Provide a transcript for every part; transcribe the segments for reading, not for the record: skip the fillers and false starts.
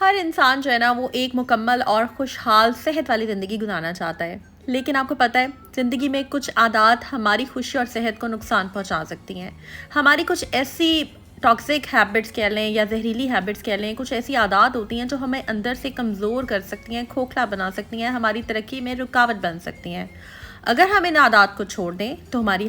ہر انسان جو ہے نا وہ ایک مکمل اور خوشحال صحت والی زندگی گزارنا چاہتا ہے، لیکن آپ کو پتہ ہے زندگی میں کچھ عادات ہماری خوشی اور صحت کو نقصان پہنچا سکتی ہیں۔ ہماری کچھ ایسی ٹاکسک ہیبٹس کہہ لیں یا زہریلی ہیبٹس کہہ لیں، کچھ ایسی عادات ہوتی ہیں جو ہمیں اندر سے کمزور کر سکتی ہیں، کھوکھلا بنا سکتی ہیں، ہماری ترقی میں رکاوٹ بن سکتی ہیں۔ اگر ہم ان عادات کو چھوڑ دیں تو ہماری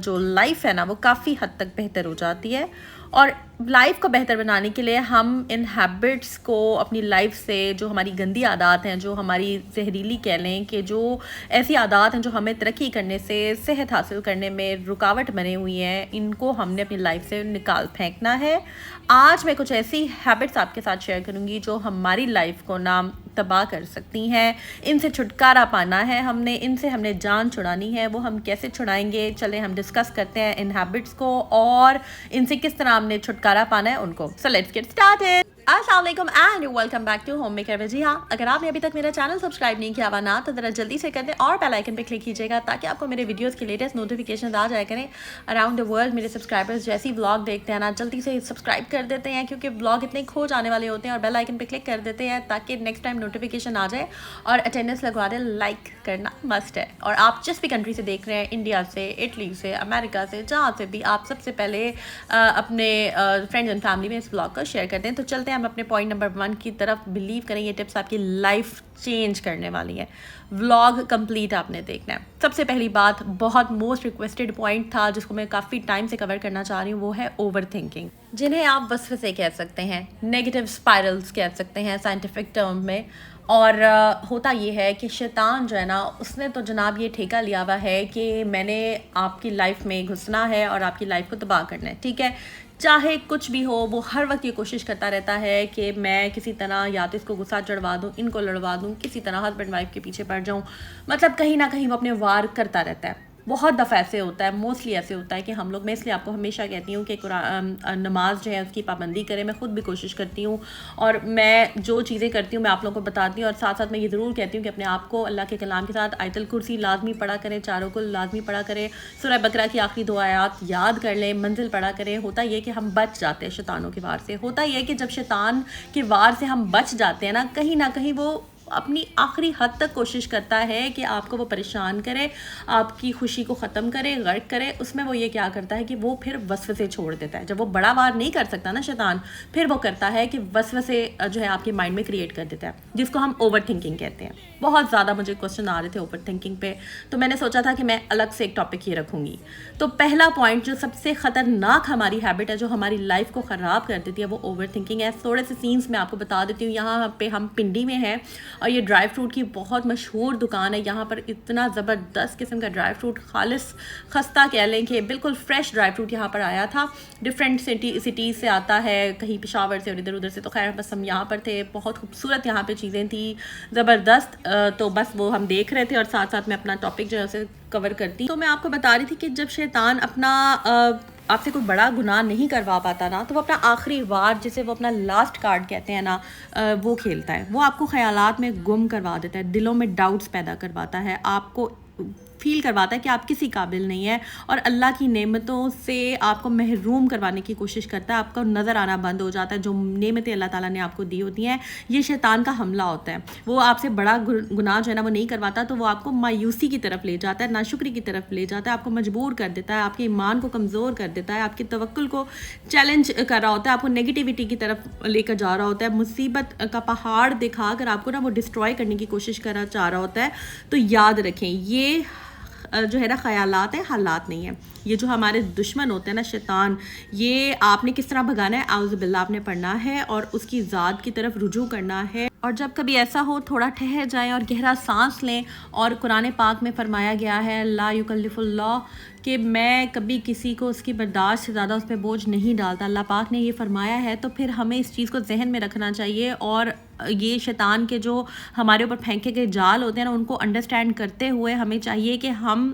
جو لائف ہے نا وہ کافی حد تک بہتر ہو جاتی ہے، اور لائف کو بہتر بنانے کے لیے ہم ان ہیبٹس کو اپنی لائف سے، جو ہماری گندی عادات ہیں، جو ہماری زہریلی کہہ لیں کہ جو ایسی عادات ہیں جو ہمیں ترقی کرنے سے، صحت حاصل کرنے میں رکاوٹ بنے ہوئی ہیں، ان کو ہم نے اپنی لائف سے نکال پھینکنا ہے۔ آج میں کچھ ایسی ہیبٹس آپ کے ساتھ شیئر کروں گی جو ہماری لائف کو تباہ کر سکتی ہیں۔ ان سے چھٹکارا پانا ہے، ان سے ہم نے جان چھڑانی ہے۔ وہ ہم کیسے چھڑائیں گے، چلیں ہم ڈسکس کرتے ہیں ان ہیبٹس کو اور ان سے کس طرح ہم نے چھٹکارا پانا ہے ان کو۔ So let's get started۔ السلام علیکم and welcome back to home maker Wajiha. اگر آپ نے ابھی تک میرا چینل سبسکرائب نہیں کیا ہوا نا تو ذرا جلدی سے کر دیں اور بیل آئکن پہ کلک کیجیے گا تاکہ آپ کو میرے ویڈیوز کی لیٹسٹ نوٹیفیکیشن آ جایا کریں۔ اراؤنڈ دا ورلڈ میرے سبسکرائبرز جیسی ولاگ دیکھتے ہیں نا جلدی سے سبسکرائب کر دیتے ہیں، کیونکہ ولاگ اتنے کھو جانے والے ہوتے ہیں، اور بیل آئکن پہ کلک کر دیتے ہیں تاکہ نیکسٹ ٹائم نوٹیفیکیشن آ جائے، اور اٹینڈنس لگوا دیں۔ لائک کرنا مسٹ ہے، اور آپ جس بھی کنٹری سے دیکھ رہے ہیں، انڈیا سے، اٹلی سے، امریکہ سے، جہاں سے بھی، آپ سب سے پہلے اپنے فرینڈز اینڈ فیملی میں اس بلاگ کو شیئر کر دیں۔ تو چلتے ہیں ہم اپنے پوائنٹ نمبر 1 کی طرف۔ بلیو کریں یہ ٹپس آپ کی لائف چینج کرنے والی ہے۔ ولاگ کمپلیٹ آپ نے دیکھنا ہے۔ سب سے پہلی بات، بہت موسٹ ریکویسٹڈ پوائنٹ تھا جس کو میں کافی ٹائم سے کور کرنا چاہ رہی ہوں، وہ ہے اوور تھنکنگ، جنہیں آپ وسوسے کہہ سکتے ہیں، نیگیٹو اسپائرلس کہہ سکتے ہیں سائنٹیفک ٹرم میں۔ اور ہوتا یہ ہے کہ شیطان جو ہے نا اس نے تو جناب یہ ٹھیکہ لیا ہوا ہے کہ میں نے آپ کی لائف میں گھسنا ہے اور آپ کی لائف کو تباہ کرنا ہے، ٹھیک ہے؟ چاہے کچھ بھی ہو، وہ ہر وقت یہ کوشش کرتا رہتا ہے کہ میں کسی طرح یا تو اس کو غصہ چڑھوا دوں، ان کو لڑوا دوں، کسی طرح ہسبینڈ وائف کے پیچھے پڑ جاؤں، مطلب کہیں نہ کہیں وہ اپنے وار کرتا رہتا ہے۔ بہت دفعہ ایسے ہوتا ہے، موسٹلی ایسے ہوتا ہے کہ ہم لوگ، میں اس لیے آپ کو ہمیشہ کہتی ہوں کہ نماز جو ہے اس کی پابندی کریں۔ میں خود بھی کوشش کرتی ہوں، اور میں جو چیزیں کرتی ہوں میں آپ لوگوں کو بتاتی ہوں، اور ساتھ ساتھ میں یہ ضرور کہتی ہوں کہ اپنے آپ کو اللہ کے کلام کے ساتھ آیت الکرسی لازمی پڑھا کریں، چاروں کو لازمی پڑھا کریں، سورہ بقرہ کی آخری 2 آیات یاد کر لیں، منزل پڑھا کریں۔ ہوتا یہ کہ ہم بچ جاتے ہیں شیطانوں کے وار سے۔ ہوتا یہ کہ جب شیطان کے وار سے ہم بچ جاتے ہیں نا، کہیں نہ کہیں وہ اپنی آخری حد تک کوشش کرتا ہے کہ آپ کو وہ پریشان کرے، آپ کی خوشی کو ختم کرے، غرق کرے۔ اس میں وہ یہ کیا کرتا ہے کہ وہ پھر وسوسے چھوڑ دیتا ہے۔ جب وہ بڑا وار نہیں کر سکتا نا شیطان، پھر وہ کرتا ہے کہ وسوسے جو ہے آپ کے مائنڈ میں کریٹ کر دیتا ہے، جس کو ہم اوور تھنکنگ کہتے ہیں۔ بہت زیادہ مجھے کوسچن آ رہے تھے اوور تھنکنگ پہ، تو میں نے سوچا تھا کہ میں الگ سے ایک ٹاپک یہ رکھوں گی۔ تو پہلا پوائنٹ جو سب سے خطرناک ہماری ہیبٹ ہے، جو ہماری لائف کو خراب کر دیتی ہے، وہ اوور تھنکنگ ہے۔ تھوڑے سے سینس میں آپ کو بتا دیتی ہوں۔ یہاں پہ ہم پنڈی میں ہیں، اور یہ ڈرائی فروٹ کی بہت مشہور دکان ہے۔ یہاں پر اتنا زبردست قسم کا ڈرائی فروٹ، خالص خستہ کہہ لیں کہ بالکل فریش ڈرائی فروٹ یہاں پر آیا تھا۔ ڈفرینٹ سٹیز سے آتا ہے، کہیں پشاور سے اور ادھر ادھر سے، تو خیر بس ہم یہاں پر تھے۔ بہت خوبصورت یہاں پہ چیزیں تھیں، زبردست۔ تو بس وہ ہم دیکھ رہے تھے، اور ساتھ ساتھ میں اپنا ٹاپک جو ہے اسے کور کرتی ہوں۔ تو میں آپ کو بتا رہی تھی کہ جب شیطان اپنا آپ سے کوئی بڑا گناہ نہیں کروا پاتا نا، تو وہ اپنا آخری وار، جسے وہ اپنا لاسٹ کارڈ کہتے ہیں نا، وہ کھیلتا ہے۔ وہ آپ کو خیالات میں گم کروا دیتا ہے، دلوں میں ڈاؤٹس پیدا کرواتا ہے، آپ کو فیل کرواتا ہے کہ آپ کسی قابل نہیں ہیں، اور اللہ کی نعمتوں سے آپ کو محروم کروانے کی کوشش کرتا ہے۔ آپ کو نظر آنا بند ہو جاتا ہے جو نعمتیں اللہ تعالیٰ نے آپ کو دی ہوتی ہیں۔ یہ شیطان کا حملہ ہوتا ہے۔ وہ آپ سے بڑا گناہ جو ہے نا وہ نہیں کرواتا، تو وہ آپ کو مایوسی کی طرف لے جاتا ہے، ناشکری کی طرف لے جاتا ہے، آپ کو مجبور کر دیتا ہے، آپ کے ایمان کو کمزور کر دیتا ہے، آپ کے توکل کو چیلنج کر رہا ہوتا ہے، آپ کو نیگیٹیوٹی کی طرف لے کر جا رہا ہوتا ہے، مصیبت کا پہاڑ دکھا کر آپ کو نا وہ ڈسٹروائے کرنے کی کوشش کرنا چاہ رہا ہوتا ہے۔ تو یاد رکھیں، یہ جو ہے نا خیالات ہیں، حالات نہیں ہیں۔ یہ جو ہمارے دشمن ہوتے ہیں نا شیطان، یہ آپ نے کس طرح بھگانا ہے؟ اعوذ باللہ آپ نے پڑھنا ہے، اور اس کی ذات کی طرف رجوع کرنا ہے۔ اور جب کبھی ایسا ہو، تھوڑا ٹھہر جائیں اور گہرا سانس لیں۔ اور قرآن پاک میں فرمایا گیا ہے، لا یکلف اللہ، کہ میں کبھی کسی کو اس کی برداشت سے زیادہ اس پہ بوجھ نہیں ڈالتا۔ اللہ پاک نے یہ فرمایا ہے، تو پھر ہمیں اس چیز کو ذہن میں رکھنا چاہیے، اور یہ شیطان کے جو ہمارے اوپر پھینکے گئے جال ہوتے ہیں نا، ان کو انڈرسٹینڈ کرتے ہوئے ہمیں چاہیے کہ ہم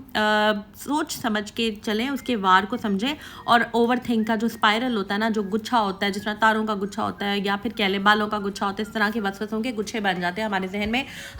سوچ سمجھ کے چلیں، اس کے وار کو سمجھیں۔ اور اوور تھنک کا جو اسپائرل ہوتا ہے نا، جو گچھا ہوتا ہے، جس طرح تاروں کا گچھا ہوتا ہے یا پھر کہہ لیں بالوں کا گچھا ہوتا ہے، اس طرح کے وسوسوں کے گچھے بن جاتے ہیں ہمارے ذہن میں۔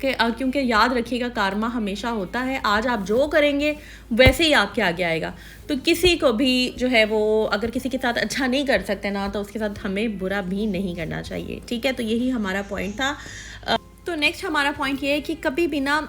کیونکہ یاد رکھیے گا کارما ہمیشہ ہوتا ہے، آج آپ جو کریں گے ویسے ہی آپ کے آگے آئے گا. تو کسی کو بھی جو ہے وہ اگر کسی کے ساتھ اچھا نہیں کر سکتے نا تو اس کے ساتھ ہمیں برا بھی نہیں کرنا چاہیے. ٹھیک ہے، تو یہی ہمارا پوائنٹ تھا. تو نیکسٹ ہمارا پوائنٹ یہ ہے کہ کبھی بھی نا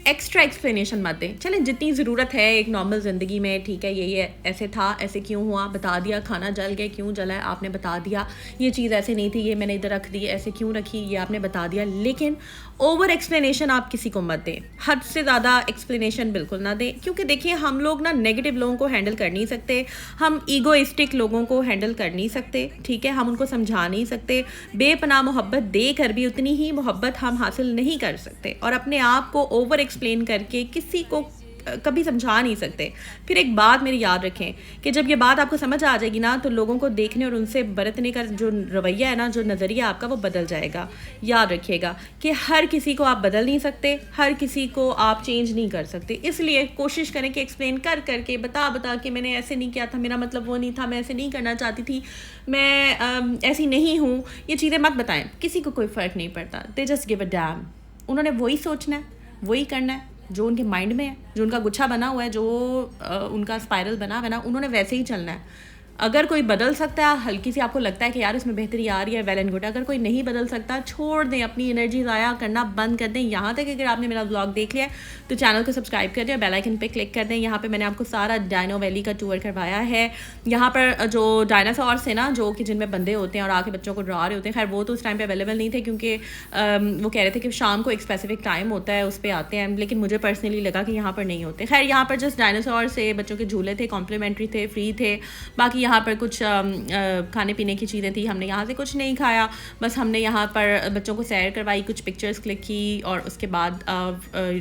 ایکسٹرا ایکسپلینیشن مت دیں. چلیں جتنی ضرورت ہے ایک نارمل زندگی میں، ٹھیک ہے، یہ ایسے تھا، ایسے کیوں ہوا، بتا دیا. کھانا جل گیا، کیوں جلا ہے آپ نے بتا دیا. یہ چیز ایسے نہیں تھی، یہ میں نے ادھر رکھ دی، ایسے کیوں رکھی، یہ آپ نے بتا دیا. لیکن اوور ایکسپلینیشن آپ کسی کو مت دیں، حد سے زیادہ ایکسپلینیشن بالکل نہ دیں. کیونکہ دیکھیے ہم لوگ نا نیگیٹو لوگوں کو ہینڈل کر نہیں سکتے، ہم ایگوئسٹک لوگوں کو ہینڈل کر نہیں سکتے. ٹھیک ہے، ہم ان کو سمجھا نہیں سکتے. بے پناہ محبت دے کر بھی اتنی ہی محبت ہم حاصل نہیں کر سکتے، اور اپنے آپ کو اوور ایکسپلین کر کے کسی کو کبھی سمجھا نہیں سکتے. پھر ایک بات میری یاد رکھیں کہ جب یہ بات آپ کو سمجھ آ جائے گی نا تو لوگوں کو دیکھنے اور ان سے برتنے کا جو رویہ ہے نا، جو نظریہ آپ کا، وہ بدل جائے گا. یاد رکھیے گا کہ ہر کسی کو آپ بدل نہیں سکتے، ہر کسی کو آپ چینج نہیں کر سکتے. اس لیے کوشش کریں کہ ایکسپلین کر کے بتا کہ میں نے ایسے نہیں کیا تھا، میرا مطلب وہ نہیں تھا، میں ایسے نہیں کرنا چاہتی تھی، میں ایسی نہیں ہوں. یہ چیزیں مت بتائیں، کسی کو کوئی فرق نہیں پڑتا. They just gave a damn. انہوں نے وہی سوچنا ہے، وہی کرنا ہے جو ان کے مائنڈ میں ہے، جو ان کا گچھا بنا ہوا ہے، جو ان کا اسپائرل بنا ہوا ہے نا، انہوں نے ویسے ہی چلنا ہے. اگر کوئی بدل سکتا ہے، ہلکی سی آپ کو لگتا ہے کہ یار اس میں بہتری آ رہی ہے، ویل اینڈ گڈ. اگر کوئی نہیں بدل سکتا، چھوڑ دیں، اپنی انرجی ضائع کرنا بند کر دیں. یہاں تک اگر آپ نے میرا بلاگ دیکھ لیا تو چینل کو سبسکرائب کر دیں، بیل آئکن پہ کلک کر دیں. یہاں پہ میں نے آپ کو سارا ڈائنو ویلی کا ٹور کروایا ہے. یہاں پر جو ڈائناسورس ہیں نا، جو کہ جن میں بندے ہوتے ہیں اور آ کے بچوں کو ڈرا رہے ہوتے ہیں، خیر وہ تو اس ٹائم پہ اویلیبل نہیں تھے کیونکہ وہ کہہ رہے تھے کہ شام کو ایک اسپیسیفک ٹائم ہوتا ہے اس پہ آتے ہیں. لیکن مجھے پرسنلی لگا کہ یہاں پر نہیں ہوتے. خیر یہاں پر جسٹ ڈائناسور سے بچوں کے جھولے تھے، کمپلیمنٹری تھے، فری تھے. باقی یہاں پر کچھ کھانے پینے کی چیزیں تھیں. ہم نے یہاں سے کچھ نہیں کھایا، بس ہم نے یہاں پر بچوں کو سیر کروائی، کچھ پکچرز کلک کی اور اس کے بعد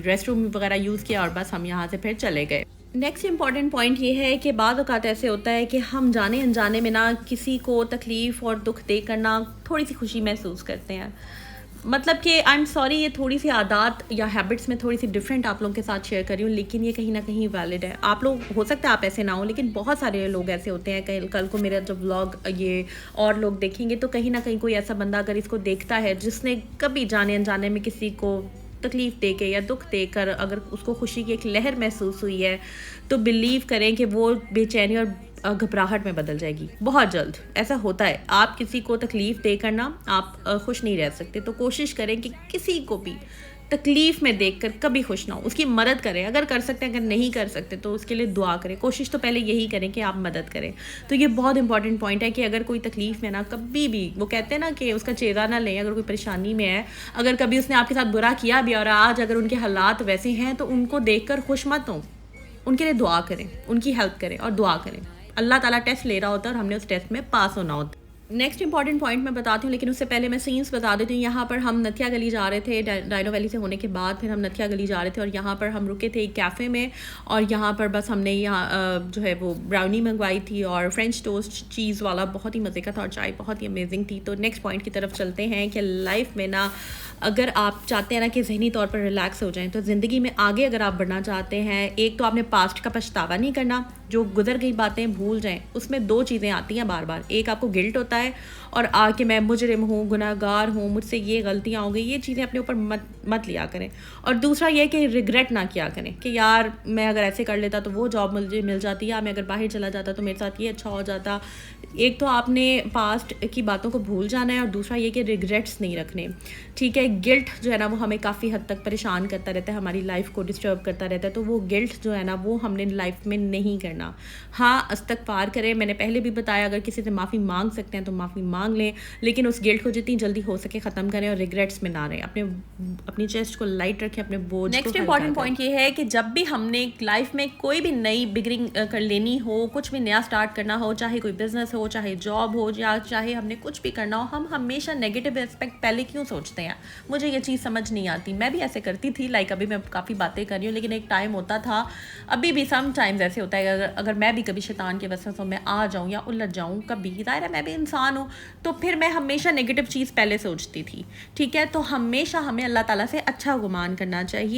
ریسٹ روم وغیرہ یوز کیا اور بس ہم یہاں سے پھر چلے گئے. نیکسٹ امپورٹنٹ پوائنٹ یہ ہے کہ بعض اوقات ایسے ہوتا ہے کہ ہم جانے انجانے میں نا کسی کو تکلیف اور دکھ دے کر نا تھوڑی سی خوشی محسوس کرتے ہیں. مطلب کہ آئی ایم سوری، یہ تھوڑی سی عادات یا ہیبٹس میں تھوڑی سی ڈفرینٹ آپ لوگوں کے ساتھ شیئر کر رہی ہوں، لیکن یہ کہیں نہ کہیں ویلڈ ہے. آپ لوگ ہو سکتا ہے آپ ایسے نہ ہوں، لیکن بہت سارے لوگ ایسے ہوتے ہیں. کل کو میرا جو بلاگ یہ اور لوگ دیکھیں گے تو کہیں نہ کہیں کوئی ایسا بندہ اگر اس کو دیکھتا ہے جس نے کبھی جانے انجانے میں کسی کو تکلیف دے کے یا دکھ دے کر اگر اس کو خوشی کی ایک لہر محسوس ہوئی ہے تو بلیو کریں کہ وہ بے چینی اور گھبراہٹ میں بدل جائے گی بہت جلد. ایسا ہوتا ہے، آپ کسی کو تکلیف دے کر نا آپ خوش نہیں رہ سکتے. تو کوشش کریں کہ کسی کو بھی تکلیف میں دیکھ کر کبھی خوش نہ ہو، اس کی مدد کریں. اگر کر سکتے ہیں، اگر نہیں کر سکتے تو اس کے لیے دعا کریں. کوشش تو پہلے یہی کریں کہ آپ مدد کریں. تو یہ بہت امپورٹنٹ پوائنٹ ہے کہ اگر کوئی تکلیف میں نا کبھی بھی، وہ کہتے ہیں نا کہ اس کا چہرہ نہ لیں. اگر کوئی پریشانی میں ہے، اگر کبھی اس نے آپ کے ساتھ برا کیا بھی اور آج اگر ان کے حالات ویسے ہیں تو ان کو دیکھ کر خوش مت ہوں، ان کے لیے دعا کریں، ان کی ہیلپ کریں اور دعا کریں. اللہ تعالیٰ ٹیسٹ لے رہا ہوتا ہے اور ہم نے اس ٹیسٹ میں پاس ہونا ہوتا ہے. نیکسٹ امپورٹنٹ پوائنٹ میں بتاتی ہوں، لیکن اس سے پہلے میں سینس بتا دیتی ہوں. یہاں پر ہم نتھیا گلی جا رہے تھے، ڈائنو ویلی سے ہونے کے بعد پھر ہم نتھیا گلی جا رہے تھے اور یہاں پر ہم رکے تھے ایک کیفے میں اور یہاں پر بس ہم نے یہاں جو ہے وہ براؤنی منگوائی تھی اور فرینچ ٹوسٹ چیز والا بہت ہی مزے کا تھا اور چائے بہت ہی امیزنگ تھی. تو نیکسٹ پوائنٹ کی طرف چلتے ہیں کہ لائف میں نا اگر آپ چاہتے ہیں نا کہ ذہنی طور پر ریلیکس ہو جائیں تو زندگی میں آگے اگر آپ بڑھنا چاہتے ہیں، ایک تو آپ نے پاسٹ کا پچھتاوا نہیں کرنا، جو گزر گئی باتیں بھول جائیں. اس میں دو چیزیں آتی ہیں بار بار، ایک آپ کو گلٹ ہوتا ہے اور آ کے میں مجرم ہوں، گناہ گار ہوں، مجھ سے یہ غلطیاں ہو گئی. یہ چیزیں اپنے اوپر مت لیا کریں. اور دوسرا یہ کہ ریگریٹ نہ کیا کریں کہ یار میں اگر ایسے کر لیتا تو وہ جاب مجھے مل جاتی، یا میں اگر باہر چلا جاتا تو میرے ساتھ یہ اچھا ہو جاتا. ایک تو آپ نے پاسٹ کی باتوں کو بھول جانا ہے اور دوسرا یہ کہ ریگریٹس نہیں رکھنے. ٹھیک ہے، گلٹ جو ہے نا وہ ہمیں کافی حد تک پریشان کرتا رہتا ہے، ہماری لائف کو ڈسٹرب کرتا رہتا ہے. تو وہ گلٹ جو ہے نا وہ ہم نے لائف میں نہیں کرنا. ہاں استغفار کریں، میں نے پہلے بھی بتایا اگر کسی سے معافی مانگ سکتے ہیں تو معافی مانگ لیں، لیکن اس گلٹ کو جتنی جلدی ہو سکے ختم کریں اور ریگریٹس میں نہ رہیں. اپنی چیسٹ کو لائٹ رکھیں، اپنے بوجھ کو. نیکسٹ امپورٹنٹ پوائنٹ یہ ہے کہ جب بھی ہم نے لائف میں کوئی بھی نئی بگننگ کر لینی ہو، کچھ بھی نیا سٹارٹ کرنا ہو، چاہے کوئی بزنس ہو، چاہے جاب ہو، یا چاہے ہم نے کچھ بھی کرنا ہو، ہم ہمیشہ نیگیٹو اسپیکٹ پہلے کیوں سوچتے ہیں؟ مجھے یہ چیز سمجھ نہیں آتی. میں بھی ایسے کرتی تھی، ابھی میں کافی باتیں کر رہی ہوں، لیکن ایک ٹائم ہوتا تھا، ابھی بھی سم ٹائمز ایسے ہوتا ہے اگر میں بھی کبھی شیطان کے وسوسوں میں آ جاؤں یا الجھ جاؤں، کبھی ظاہر ہے میں بھی انسان ہوں، تو پھر میں ہمیشہ نیگیٹو چیز پہلے سوچتی تھی. ٹھیک ہے، تو ہمیشہ ہمیں اللہ تعالیٰ سے اچھا گمان کرنا چاہیے.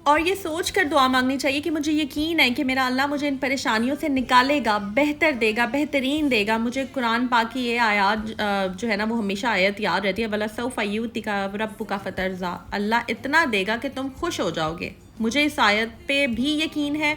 اور یہ سوچ کر دعا مانگنی چاہیے کہ مجھے یقین ہے کہ میرا اللہ مجھے ان پریشانیوں سے نکالے گا، بہتر دے گا، بہترین دے گا. مجھے قرآن پاک کی یہ آیات جو ہے نا وہ ہمیشہ آیت یاد رہتی ہے، وَلَسَوْفَ يُؤْتِكَ رَبُّكَ فَتَرْضَىٰ، اللہ اتنا دے گا کہ تم خوش ہو جاؤ گے. مجھے اس آیت پہ بھی یقین ہے،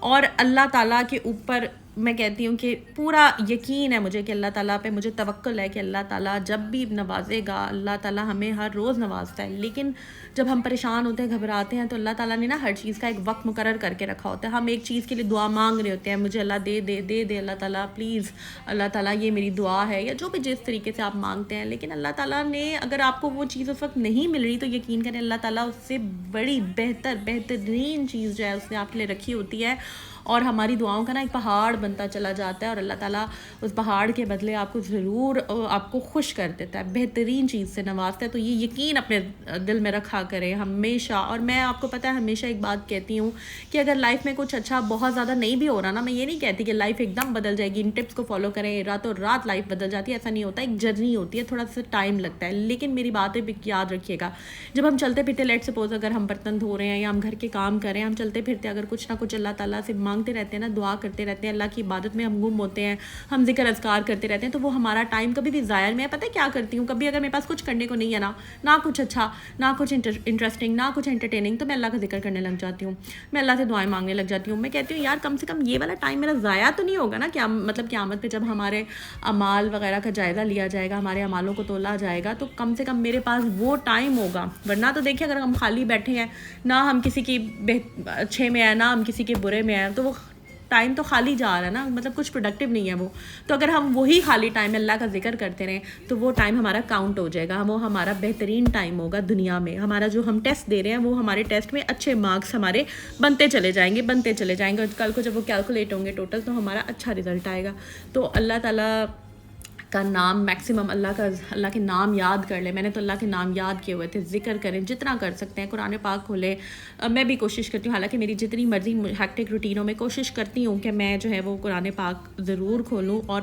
اور اللہ تعالیٰ کے اوپر میں کہتی ہوں کہ پورا یقین ہے مجھے کہ اللہ تعالیٰ پہ مجھے توکل ہے کہ اللہ تعالیٰ جب بھی نوازے گا. اللہ تعالیٰ ہمیں ہر روز نوازتا ہے، لیکن جب ہم پریشان ہوتے ہیں، گھبراتے ہیں، تو اللہ تعالیٰ نے نا ہر چیز کا ایک وقت مقرر کر کے رکھا ہوتا ہے. ہم ایک چیز کے لیے دعا مانگ رہے ہوتے ہیں، مجھے اللہ دے دے دے دے، اللہ تعالیٰ پلیز، اللہ تعالیٰ یہ میری دعا ہے، یا جو بھی جس طریقے سے آپ مانگتے ہیں. لیکن اللہ تعالیٰ نے اگر آپ کو وہ چیز اس وقت نہیں مل رہی تو یقین کریں اللہ تعالیٰ اس سے بڑی بہترین چیز جو ہے اس نے آپ کے لیے رکھی ہوتی ہے. اور ہماری دعاؤں کا نا ایک پہاڑ بنتا چلا جاتا ہے، اور اللہ تعالیٰ اس پہاڑ کے بدلے آپ کو ضرور آپ کو خوش کر دیتا ہے، بہترین چیز سے نوازتا ہے. تو یہ یقین اپنے دل میں رکھا کریں ہمیشہ. اور میں آپ کو پتہ ہے ہمیشہ ایک بات کہتی ہوں کہ اگر لائف میں کچھ اچھا بہت زیادہ نہیں بھی ہو رہا نا، میں یہ نہیں کہتی کہ لائف ایک دم بدل جائے گی، ان ٹپس کو فالو کریں راتوں رات لائف بدل جاتی ہے، ایسا نہیں ہوتا. ایک جرنی ہوتی ہے، تھوڑا سا ٹائم لگتا ہے. لیکن میری باتیں بھی یاد رکھیے گا، جب ہم چلتے پھرتے، لیٹ سپوز اگر ہم برتن دھو رہے ہیں یا ہم گھر کے کام کر رہے ہیں، ہم چلتے پھرتے اگر کچھ نہ کچھ اللہ تعالیٰ سے مانگتے رہتے ہیں نا، دعا کرتے رہتے ہیں، اللہ کی عبادت میں ہم گم ہوتے ہیں، ہم ذکر اذکار کرتے رہتے ہیں، تو وہ ہمارا ٹائم کبھی بھی ضائع. میں پتہ کیا کرتی ہوں، کبھی اگر میرے پاس کچھ کرنے کو نہیں ہے نا، نہ کچھ اچھا، نہ کچھ انٹرسٹنگ، نہ کچھ انٹرٹیننگ، تو میں اللہ کا ذکر کرنے لگ جاتی ہوں، میں اللہ سے دعائیں مانگنے لگ جاتی ہوں. میں کہتی ہوں یار کم سے کم یہ والا ٹائم میرا ضائع تو نہیں ہوگا نا. کیا مطلب قیامت پہ جب ہمارے اعمال وغیرہ کا جائزہ لیا جائے گا، ہمارے اعمالوں کو تولا جائے گا، تو کم سے کم میرے پاس وہ ٹائم ہوگا. ورنہ تو دیکھیں اگر ہم خالی بیٹھے ہیں، نہ ہم کسی کی اچھے میں ہیں، نہ ہم کسی کے برے میں ہیں، تو وہ ٹائم تو خالی جا رہا ہے نا، مطلب کچھ پروڈکٹیو نہیں ہے وہ. تو اگر ہم وہی خالی ٹائم میں اللہ کا ذکر کرتے رہیں تو وہ ٹائم ہمارا کاؤنٹ ہو جائے گا، وہ ہمارا بہترین ٹائم ہوگا دنیا میں. ہمارا جو ہم ٹیسٹ دے رہے ہیں وہ ہمارے ٹیسٹ میں اچھے مارکس ہمارے بنتے چلے جائیں گے. کل کو جب وہ کیلکولیٹ ہوں گے ٹوٹل تو ہمارا اچھا رزلٹ آئے گا. تو اللہ تعالیٰ کا نام میکسیمم، اللہ کے نام یاد کر لیں. میں نے تو اللہ کے نام یاد کیے ہوئے تھے. ذکر کریں جتنا کر سکتے ہیں، قرآن پاک کھولیں. میں بھی کوشش کرتی ہوں، حالانکہ میری جتنی مرضی ہیکٹک روٹینوں میں کوشش کرتی ہوں کہ میں جو ہے وہ قرآن پاک ضرور کھولوں اور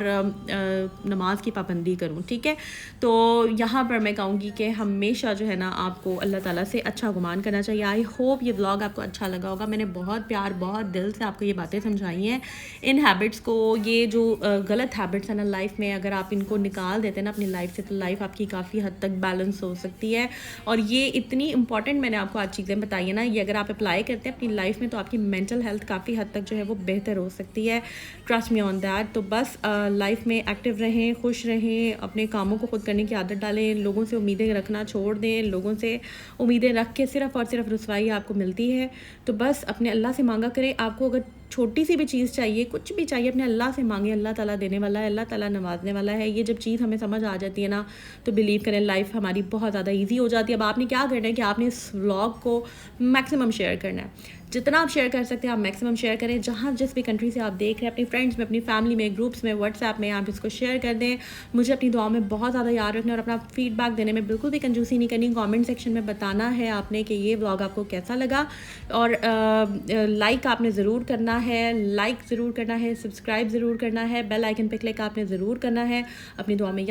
نماز کی پابندی کروں. ٹھیک ہے، تو یہاں پر میں کہوں گی کہ ہمیشہ جو ہے نا آپ کو اللہ تعالیٰ سے اچھا گمان کرنا چاہیے. آئی ہوپ یہ ولاگ آپ کو اچھا لگا ہوگا. میں نے بہت پیار، بہت دل سے آپ کو یہ باتیں سمجھائی ہیں. ان ہیبٹس کو، یہ جو غلط ہیبٹس ہیں نا لائف میں، اگر آپ ان کو نکال دیتے ہیں نا اپنی لائف سے، تو لائف آپ کی کافی حد تک بیلنس ہو سکتی ہے. اور یہ اتنی امپورٹنٹ میں نے آپ کو آج چیزیں بتائی ہیں نا، یہ اگر آپ اپلائی کرتے ہیں اپنی لائف میں تو آپ کی مینٹل ہیلتھ کافی حد تک جو ہے وہ بہتر ہو سکتی ہے. Trust me on that. تو بس لائف میں ایکٹیو رہیں، خوش رہیں، اپنے کاموں کو خود کرنے کی عادت ڈالیں، لوگوں سے امیدیں رکھنا چھوڑ دیں. لوگوں سے امیدیں رکھ کے صرف اور صرف رسوائی آپ کو ملتی ہے. تو بس اپنے اللہ سے مانگا کریں. آپ کو اگر چھوٹی سی بھی چیز چاہیے، کچھ بھی چاہیے، اپنے اللہ سے مانگیں. اللہ تعالیٰ دینے والا ہے، اللہ تعالیٰ نوازنے والا ہے. یہ جب چیز ہمیں سمجھ آ جاتی ہے نا تو بلیو کریں لائف ہماری بہت زیادہ ایزی ہو جاتی ہے. اب آپ نے کیا کرنا ہے کہ آپ نے اس ولاگ کو میکسیمم شیئر کرنا ہے. جتنا آپ شیئر کر سکتے ہیں آپ میکسیمم شیئر کریں. جہاں جس بھی کنٹری سے آپ دیکھ رہے ہیں، اپنی فرینڈس میں، اپنی فیملی میں، گروپس میں، واٹس ایپ میں، آپ اس کو شیئر کر دیں. مجھے اپنی دعاؤں میں بہت زیادہ یاد رکھنا، اور اپنا فیڈ بیک دینے میں بالکل بھی کنجوسی نہیں کرنی. کامنٹ سیکشن میں بتانا ہے آپ نے کہ یہ ولاگ آپ کو کیسا لگا. اور لائک آپ نے ضرور کرنا ہے، لائک ضرور کرنا ہے، سبسکرائب ضرور کرنا ہے، بیل آئکن پہ کلک آپ نے ضرور کرنا ہے. اپنی دعا میں